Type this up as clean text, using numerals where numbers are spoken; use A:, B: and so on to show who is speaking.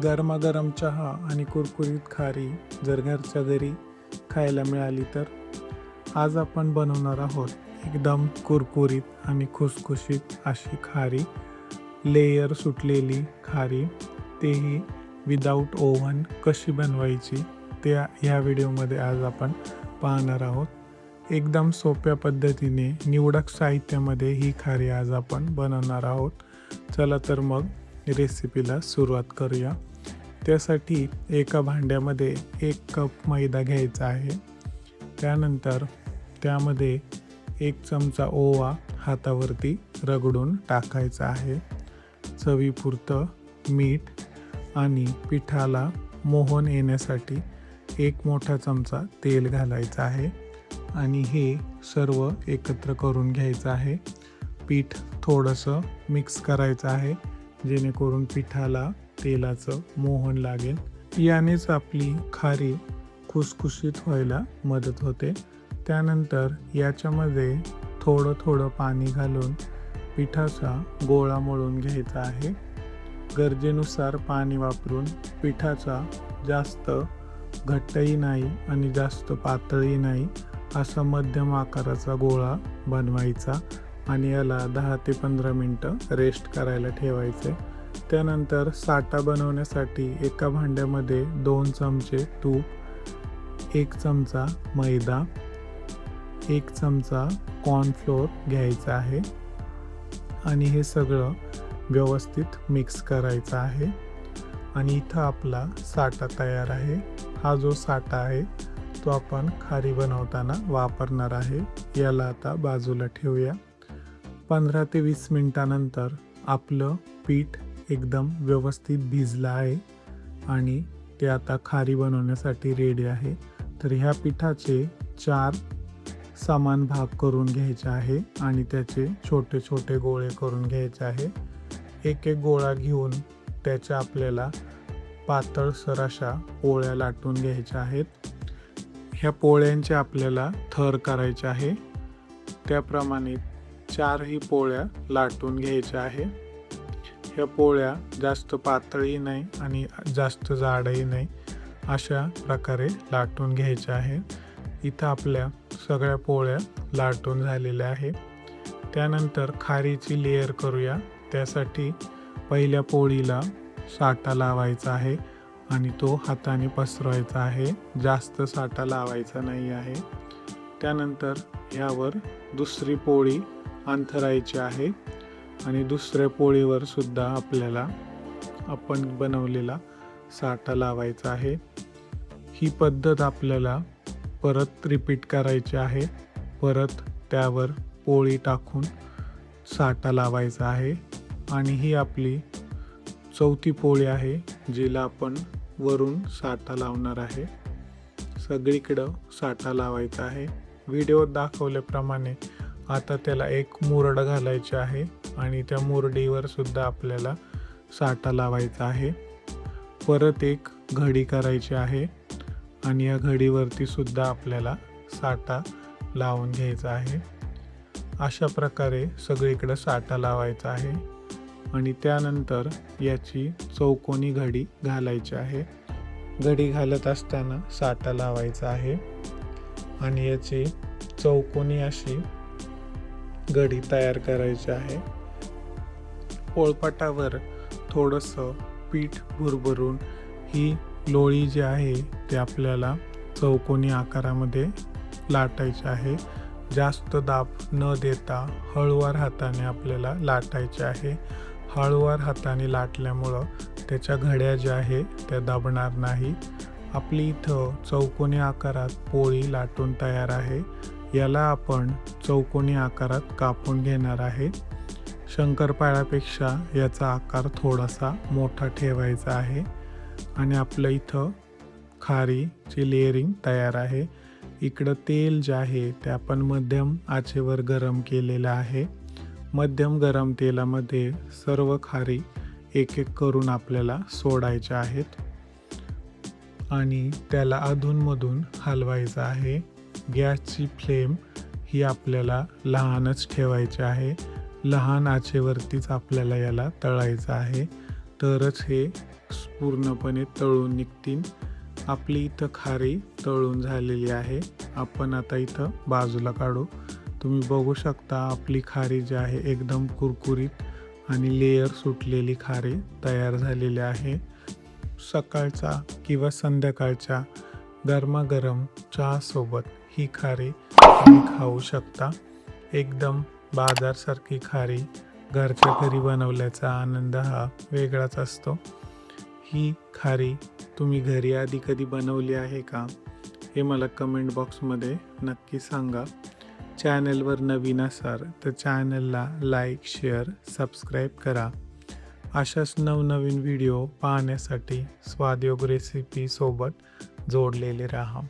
A: गरमागरम चहा आणि कुरकुरीत खारी जर घरच्या घरी खायला मिळाली तर आज आपण बनवणार आहोत एकदम कुरकुरीत आणि खुसखुशीत अशी खारी, लेयर सुटलेली खारी, तेही विदाऊट ओव्हन कशी बनवायची ते ह्या व्हिडिओमध्ये आज आपण पाहणार आहोत. एकदम सोप्या पद्धतीने निवडक साहित्यामध्ये ही खारी आज आपण बनवणार आहोत. चला तर मग रेसिपीला सुरुवात करूया. त्यासाठी एका भांड्यामध्ये 1 कप मैदा घ्यायचा आहे. त्यानंतर त्यामध्ये 1 चमचा ओवा हातावरती रगडून टाकायचा आहे. चवीपुरतं मीठ आणि पिठाला मोहन येण्यासाठी 1 मोठा चमचा तेल घालायचा आहे आणि हे सर्व एकत्र करून घ्यायचं आहे. पीठ थोडंसं मिक्स करायचं आहे जेणेकरून पिठाला तेलाचं मोहन लागेल. यानेच आपली खारी खुसखुशीत व्हायला मदत होते. त्यानंतर याच्यामध्ये थोडं थोडं पाणी घालून पिठाचा गोळा मळून घ्यायचा आहे. गरजेनुसार पाणी वापरून पिठाचा जास्त घट्टही नाही आणि जास्त पातळही नाही असा मध्यम आकाराचा गोळा बनवायचा आणि याला 10 ते 15 मिनटं रेस्ट करायला ठेवायचे. त्यानंतर साठा बनवण्यासाठी एका भांड्यामध्ये 2 चमचे तूप, 1 चमचा मैदा, 1 चमचा कॉर्नफ्लोअर घ्यायचा आहे आणि हे सगळं व्यवस्थित मिक्स करायचं आहे. आणि इथं आपला साठा तयार आहे. हा जो साठा आहे तो आपण खारी बनवताना वापरणार आहे. याला आता बाजूला ठेवूया. 15 ते 20 मिनिटानंतर आपलं पीठ एकदम व्यवस्थित भिजलं आहे आणि ते आता खारी बनवण्यासाठी रेडी आहे. तर ह्या पिठाचे 4 समान भाग करून घ्यायचे आहे आणि त्याचे छोटे छोटे गोळे करून घ्यायचे आहे. एक गोळा घेऊन त्याच्या आपल्याला पातळसर अशा पोळ्या लाटून घ्यायच्या आहेत. ह्या पोळ्यांचे आपल्याला थर करायचे आहे. त्याप्रमाणे 4ही पोळ्या लाटून घ्यायच्या आहे. ह्या पोळ्या जास्त पातळही नाही आणि जास्त जाडही नाही अशा प्रकारे लाटून घ्यायच्या आहे. इथं आपल्या सगळ्या पोळ्या लाटून झालेल्या आहे. त्यानंतर खारीची लेयर करूया. त्यासाठी पहिल्या पोळीला साठा लावायचा आहे आणि तो हाताने पसरवायचा आहे. जास्त साठा लावायचा नाही आहे. त्यानंतर ह्यावर दुसरी पोळी अंथरायची आहे आणि दुसऱ्या पोळीवर सुद्धा आपल्याला आपण बनवलेला साठा लावायचा आहे. ही पद्धत आपल्याला परत रिपीट करायची आहे. परत त्यावर पोळी टाकून साठा लावायचा आहे आणि ही आपली 4थी पोळी आहे जिला आपण वरून साठा लावणार आहे. सगळीकडं साठा लावायचा आहे. व्हिडिओत दाखवल्याप्रमाणे आता त्याला एक मुरड घालायची आहे आणि त्या मुरडीवर सुद्धा आपल्याला साठा लावायचा आहे. परत एक घडी करायची आहे आणि या घडीवरती सुद्धा आपल्याला साठा लावून घ्यायचा आहे. अशा प्रकारे सगळीकडे साठा लावायचा आहे आणि त्यानंतर याची चौकोनी घडी घालायची आहे. घडी घालत असताना साठा लावायचा आहे आणि याची चौकोनी अशी घडी तयार करायची आहे. पोळपाटावर थोडंसं पीठ भुरभरून ही लोळी जी आहे ते आपल्याला चौकोनी आकारामध्ये लाटायची आहे. जास्त दाब न देता हळूवार हाताने आपल्याला लाटायचे आहे. हळूवार हाताने लाटल्यामुळं त्याच्या घड्या ज्या आहे त्या दाबणार नाही. आपली इथं चौकोनी आकारात पोळी लाटून तयार आहे. याला आपण चौकोनी आकारात कापून घेणार आहे. शंकरपाळ्यापेक्षा याचा आकार थोडासा मोठा ठेवायचा आहे आणि आपलं इथं खारीची लेअरिंग तयार आहे. इकडं तेल जे आहे ते आपण मध्यम आचेवर गरम केलेलं आहे. मध्यम गरम तेलामध्ये सर्व खारी एक एक करून आपल्याला सोडायचे आहेत आणि त्याला अधूनमधून हलवायचं आहे. गॅसची फ्लेम ही आपल्याला लहानच ठेवायची आहे. लहान आचेवरतीच आपल्याला याला तळायचं आहे. तरच हे पूर्णपणे तळून निघतील. आपली इथं खारी तळून झालेली आहे. आपण आता इथं बाजूला काढू. तुम्ही बघू शकता आपली खारी जी आहे एकदम कुरकुरीत आणि लेयर सुटलेली खारी तयार झालेली आहे. सकाळचा किंवा संध्याकाळच्या गरमागरम चहासोबत ही खारी तुम्ही खाऊ शकता. एकदम बाजारसारखी खारी घरच्या घरी बनवल्याचा आनंद हा वेगळाच असतो. ही खारी तुम्ही घरी आधी कधी बनवली आहे का हे मला कमेंट बॉक्समध्ये नक्की सांगा. चॅनलवर नवीन असाल तर चॅनलला लाईक, शेअर, सबस्क्राईब करा. अशाच नवनवीन व्हिडिओ पाहण्यासाठी स्वादयोग रेसिपी सोबत जोडलेले राहा.